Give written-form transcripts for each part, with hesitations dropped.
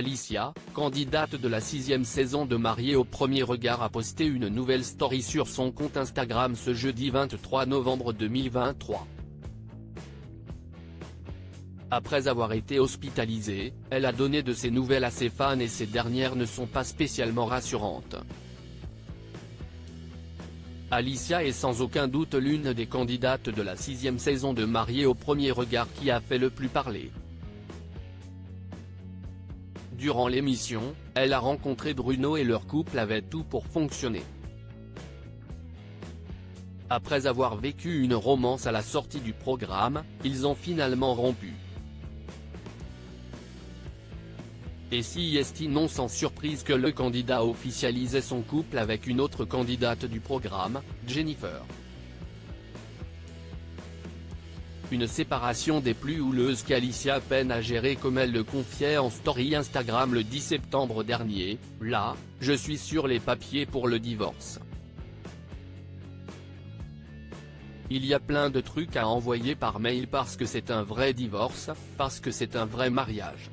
Alicia, candidate de la 6e saison de Mariée au premier regard, a posté une nouvelle story sur son compte Instagram ce jeudi 23 novembre 2023. Après avoir été hospitalisée, elle a donné de ses nouvelles à ses fans et ces dernières ne sont pas spécialement rassurantes. Alicia est sans aucun doute l'une des candidates de la 6e saison de Mariée au premier regard qui a fait le plus parler. Durant l'émission, elle a rencontré Bruno et leur couple avait tout pour fonctionner. Après avoir vécu une romance à la sortie du programme, ils ont finalement rompu. Et si est-il non sans surprise que le candidat officialisait son couple avec une autre candidate du programme, Jennifer. Une séparation des plus houleuses qu'Alicia peine à gérer comme elle le confiait en story Instagram le 10 septembre dernier, là, je suis sur les papiers pour le divorce. Il y a plein de trucs à envoyer par mail parce que c'est un vrai divorce, parce que c'est un vrai mariage.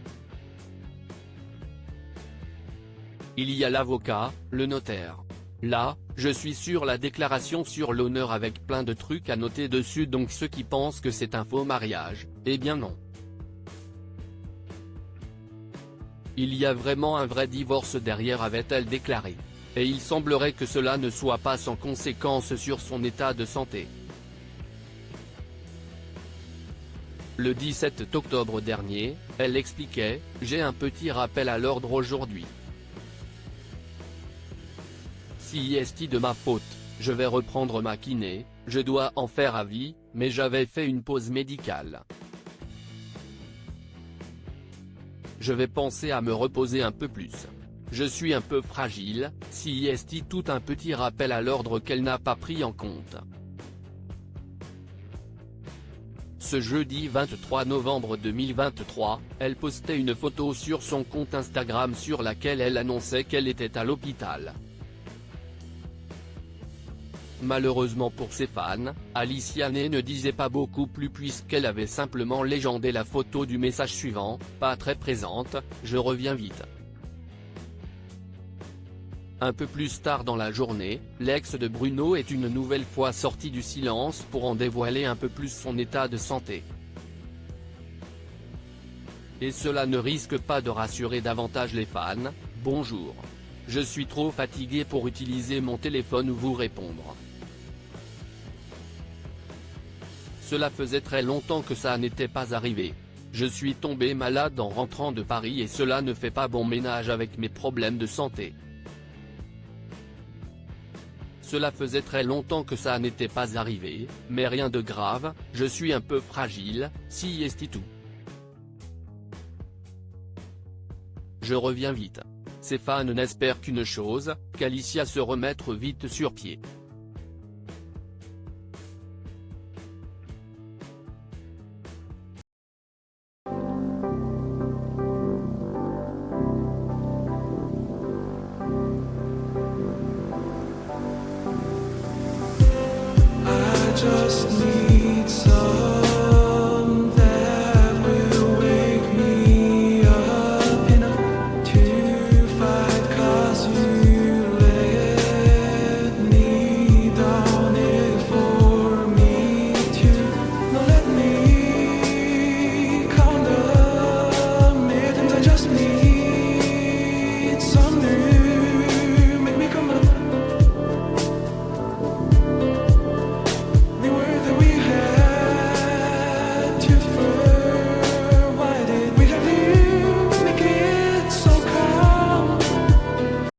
Il y a l'avocat, le notaire. Là, je suis sur la déclaration sur l'honneur avec plein de trucs à noter dessus, donc ceux qui pensent que c'est un faux mariage, eh bien non. Il y a vraiment un vrai divorce derrière, avait-elle déclaré. Et il semblerait que cela ne soit pas sans conséquence sur son état de santé. Le 17 octobre dernier, elle expliquait « J'ai un petit rappel à l'ordre aujourd'hui. Si est de ma faute, je vais reprendre ma kiné, je dois en faire à vie, mais j'avais fait une pause médicale. Je vais penser à me reposer un peu plus. Je suis un peu fragile, si est tout un petit rappel à l'ordre qu'elle n'a pas pris en compte. » Ce jeudi 23 novembre 2023, elle postait une photo sur son compte Instagram sur laquelle elle annonçait qu'elle était à l'hôpital. Malheureusement pour ses fans, Alicia ne disait pas beaucoup plus puisqu'elle avait simplement légendé la photo du message suivant, pas très présente, je reviens vite. Un peu plus tard dans la journée, l'ex de Bruno est une nouvelle fois sorti du silence pour en dévoiler un peu plus son état de santé. Et cela ne risque pas de rassurer davantage les fans. Bonjour. Je suis trop fatigué pour utiliser mon téléphone ou vous répondre. Cela faisait très longtemps que ça n'était pas arrivé. Je suis tombé malade en rentrant de Paris et cela ne fait pas bon ménage avec mes problèmes de santé. Cela faisait très longtemps que ça n'était pas arrivé, mais rien de grave, je suis un peu fragile, si est tout. Je reviens vite. Ses fans n'espèrent qu'une chose, qu'Alicia se remette vite sur pied.